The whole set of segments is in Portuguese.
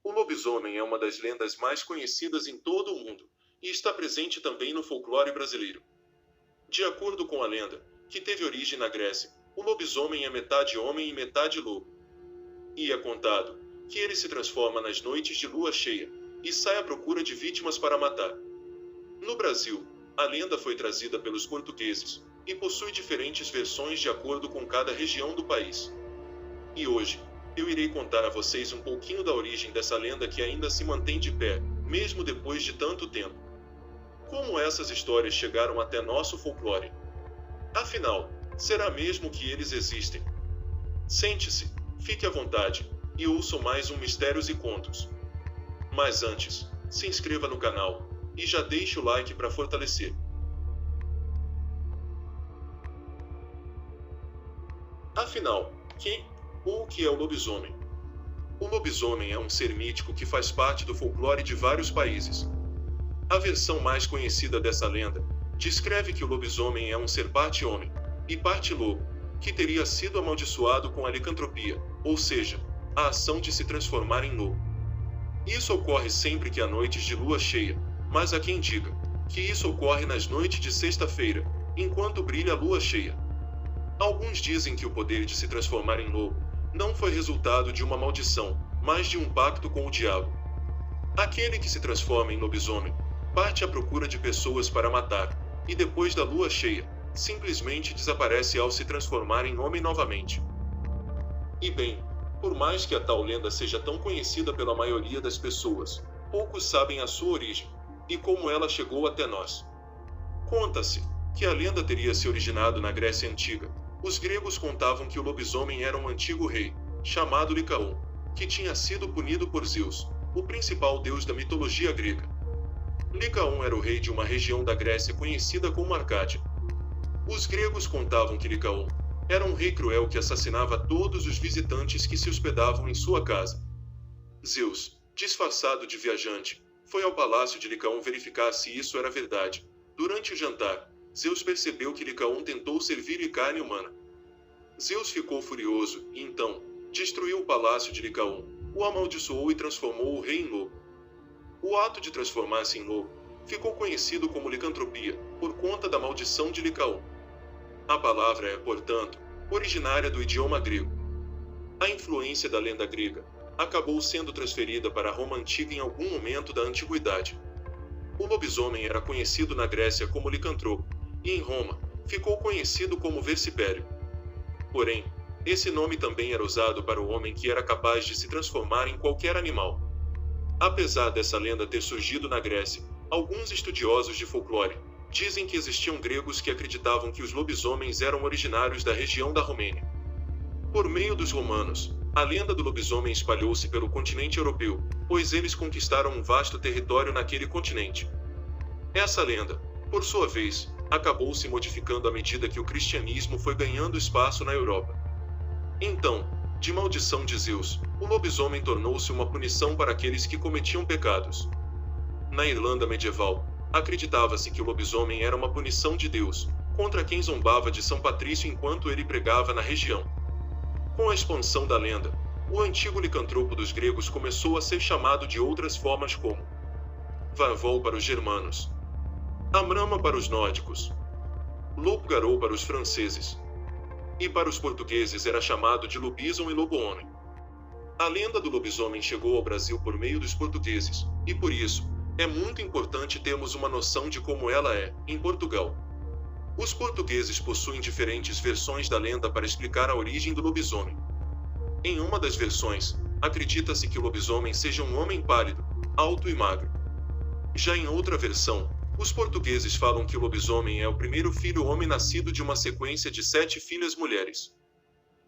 O lobisomem é uma das lendas mais conhecidas em todo o mundo, e está presente também no folclore brasileiro. De acordo com a lenda, que teve origem na Grécia, o lobisomem é metade homem e metade lobo. E é contado que ele se transforma nas noites de lua cheia e sai à procura de vítimas para matar. No Brasil, a lenda foi trazida pelos portugueses e possui diferentes versões de acordo com cada região do país. E hoje, eu irei contar a vocês um pouquinho da origem dessa lenda que ainda se mantém de pé, mesmo depois de tanto tempo. Como essas histórias chegaram até nosso folclore? Afinal, será mesmo que eles existem? Sente-se, fique à vontade, e ouça mais um Mistérios e Contos. Mas antes, se inscreva no canal, e já deixe o like para fortalecer. Afinal, quem ou o que é o lobisomem? O lobisomem é um ser mítico que faz parte do folclore de vários países. A versão mais conhecida dessa lenda descreve que o lobisomem é um ser parte homem e parte lobo, que teria sido amaldiçoado com a licantropia, ou seja, a ação de se transformar em lobo. Isso ocorre sempre que há noites de lua cheia, mas há quem diga que isso ocorre nas noites de sexta-feira, enquanto brilha a lua cheia. Alguns dizem que o poder de se transformar em lobo não foi resultado de uma maldição, mas de um pacto com o diabo. Aquele que se transforma em lobisomem parte à procura de pessoas para matar, e depois da lua cheia, simplesmente desaparece ao se transformar em homem novamente. E bem, por mais que a tal lenda seja tão conhecida pela maioria das pessoas, poucos sabem a sua origem e como ela chegou até nós. Conta-se que a lenda teria se originado na Grécia Antiga. Os gregos contavam que o lobisomem era um antigo rei, chamado Licaon, que tinha sido punido por Zeus, o principal deus da mitologia grega. Licaon era o rei de uma região da Grécia conhecida como Arcádia. Os gregos contavam que Licaon era um rei cruel que assassinava todos os visitantes que se hospedavam em sua casa. Zeus, disfarçado de viajante, foi ao palácio de Licaon verificar se isso era verdade. Durante o jantar, Zeus percebeu que Licaon tentou servir-lhe carne humana. Zeus ficou furioso e então destruiu o palácio de Licaon, o amaldiçoou e transformou o rei em lobo. O ato de transformar-se em lobo ficou conhecido como licantropia, por conta da maldição de Licaon. A palavra é, portanto, originária do idioma grego. A influência da lenda grega acabou sendo transferida para a Roma antiga em algum momento da antiguidade. O lobisomem era conhecido na Grécia como licantropo, e em Roma ficou conhecido como versipério. Porém, esse nome também era usado para o homem que era capaz de se transformar em qualquer animal. Apesar dessa lenda ter surgido na Grécia, alguns estudiosos de folclore dizem que existiam gregos que acreditavam que os lobisomens eram originários da região da Romênia. Por meio dos romanos, a lenda do lobisomem espalhou-se pelo continente europeu, pois eles conquistaram um vasto território naquele continente. Essa lenda, por sua vez, acabou se modificando à medida que o cristianismo foi ganhando espaço na Europa. Então, de maldição de Zeus, o lobisomem tornou-se uma punição para aqueles que cometiam pecados. Na Irlanda medieval, acreditava-se que o lobisomem era uma punição de Deus, contra quem zombava de São Patrício enquanto ele pregava na região. Com a expansão da lenda, o antigo licantropo dos gregos começou a ser chamado de outras formas como Varvol para os germanos, Amrama para os nórdicos, Loup-garou para os franceses, e para os portugueses era chamado de lobisomem e lobo-homem. A lenda do lobisomem chegou ao Brasil por meio dos portugueses, e por isso, é muito importante termos uma noção de como ela é, em Portugal. Os portugueses possuem diferentes versões da lenda para explicar a origem do lobisomem. Em uma das versões, acredita-se que o lobisomem seja um homem pálido, alto e magro. Já em outra versão, os portugueses falam que o lobisomem é o primeiro filho homem nascido de uma sequência de 7 filhas mulheres.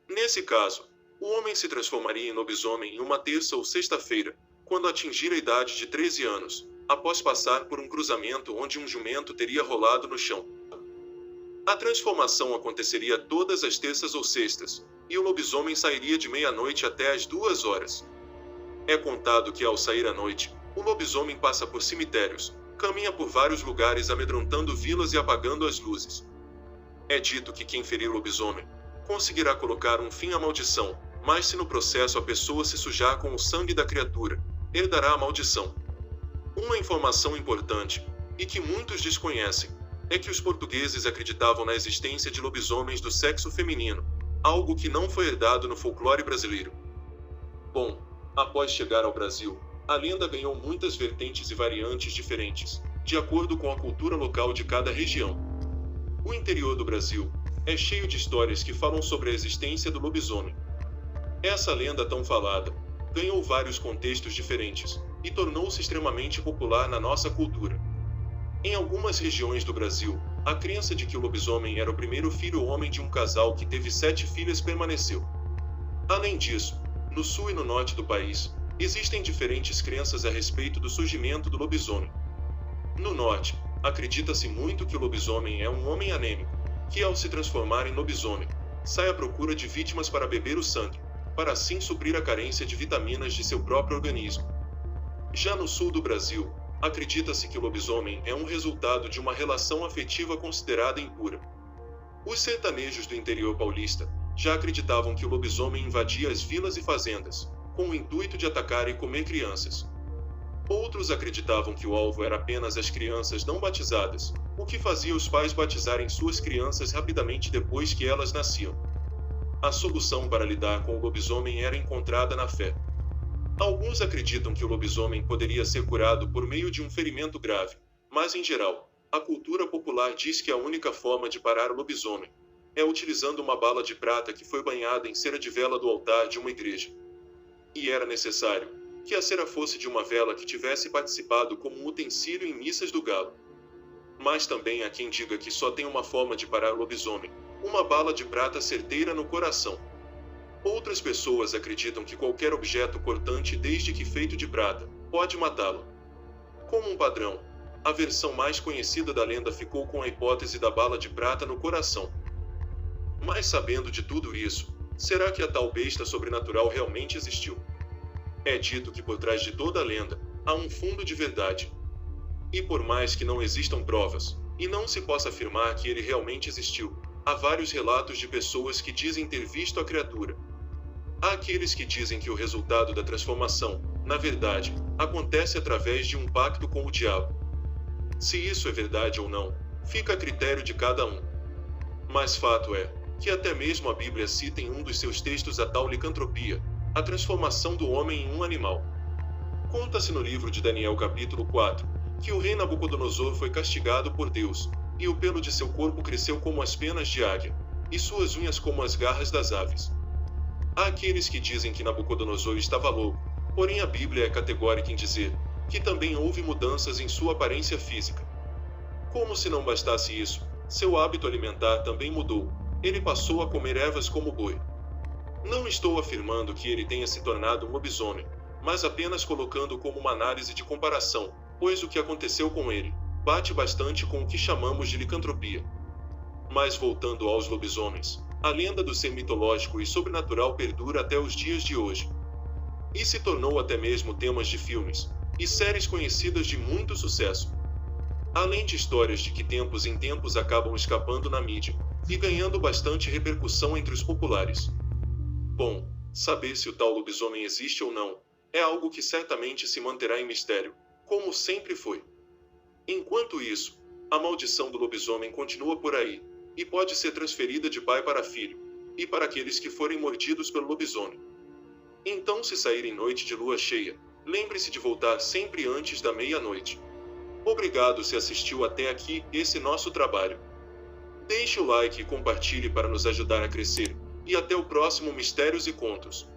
Nesse caso, o homem se transformaria em lobisomem em uma terça ou sexta-feira, quando atingir a idade de 13 anos, após passar por um cruzamento onde um jumento teria rolado no chão. A transformação aconteceria todas as terças ou sextas, e o lobisomem sairia de meia-noite até as 2 horas. É contado que ao sair à noite, o lobisomem passa por cemitérios, caminha por vários lugares amedrontando vilas e apagando as luzes. É dito que quem ferir o lobisomem conseguirá colocar um fim à maldição, mas se no processo a pessoa se sujar com o sangue da criatura, herdará a maldição. Uma informação importante, e que muitos desconhecem, é que os portugueses acreditavam na existência de lobisomens do sexo feminino, algo que não foi herdado no folclore brasileiro. Bom, após chegar ao Brasil, a lenda ganhou muitas vertentes e variantes diferentes, de acordo com a cultura local de cada região. O interior do Brasil é cheio de histórias que falam sobre a existência do lobisomem. Essa lenda tão falada ganhou vários contextos diferentes e tornou-se extremamente popular na nossa cultura. Em algumas regiões do Brasil, a crença de que o lobisomem era o primeiro filho homem de um casal que teve 7 filhas permaneceu. Além disso, no sul e no norte do país, existem diferentes crenças a respeito do surgimento do lobisomem. No norte, acredita-se muito que o lobisomem é um homem anêmico, que ao se transformar em lobisomem, sai à procura de vítimas para beber o sangue, para assim suprir a carência de vitaminas de seu próprio organismo. Já no sul do Brasil, acredita-se que o lobisomem é um resultado de uma relação afetiva considerada impura. Os sertanejos do interior paulista já acreditavam que o lobisomem invadia as vilas e fazendas, com o intuito de atacar e comer crianças. Outros acreditavam que o alvo era apenas as crianças não batizadas, o que fazia os pais batizarem suas crianças rapidamente depois que elas nasciam. A solução para lidar com o lobisomem era encontrada na fé. Alguns acreditam que o lobisomem poderia ser curado por meio de um ferimento grave, mas em geral, a cultura popular diz que a única forma de parar o lobisomem é utilizando uma bala de prata que foi banhada em cera de vela do altar de uma igreja. E era necessário que a cera fosse de uma vela que tivesse participado como um utensílio em missas do galo. Mas também há quem diga que só tem uma forma de parar o lobisomem: uma bala de prata certeira no coração. Outras pessoas acreditam que qualquer objeto cortante, desde que feito de prata, pode matá-lo. Como um padrão, a versão mais conhecida da lenda ficou com a hipótese da bala de prata no coração. Mas sabendo de tudo isso, será que a tal besta sobrenatural realmente existiu? É dito que por trás de toda a lenda, há um fundo de verdade. E por mais que não existam provas, e não se possa afirmar que ele realmente existiu, há vários relatos de pessoas que dizem ter visto a criatura. Há aqueles que dizem que o resultado da transformação, na verdade, acontece através de um pacto com o diabo. Se isso é verdade ou não, fica a critério de cada um. Mas fato é que até mesmo a Bíblia cita em um dos seus textos a tal licantropia, a transformação do homem em um animal. Conta-se no livro de Daniel capítulo 4, que o rei Nabucodonosor foi castigado por Deus, e o pelo de seu corpo cresceu como as penas de águia, e suas unhas como as garras das aves. Há aqueles que dizem que Nabucodonosor estava louco, porém a Bíblia é categórica em dizer que também houve mudanças em sua aparência física. Como se não bastasse isso, seu hábito alimentar também mudou, ele passou a comer ervas como boi. Não estou afirmando que ele tenha se tornado um lobisomem, mas apenas colocando como uma análise de comparação, pois o que aconteceu com ele bate bastante com o que chamamos de licantropia. Mas voltando aos lobisomens, a lenda do ser mitológico e sobrenatural perdura até os dias de hoje. E se tornou até mesmo temas de filmes e séries conhecidas de muito sucesso. Além de histórias de que tempos em tempos acabam escapando na mídia e ganhando bastante repercussão entre os populares. Bom, saber se o tal lobisomem existe ou não é algo que certamente se manterá em mistério, como sempre foi. Enquanto isso, a maldição do lobisomem continua por aí, e pode ser transferida de pai para filho, e para aqueles que forem mordidos pelo lobisomem. Então, se sair em noite de lua cheia, lembre-se de voltar sempre antes da meia-noite. Obrigado se assistiu até aqui esse nosso trabalho. Deixe o like e compartilhe para nos ajudar a crescer, e até o próximo Mistérios e Contos.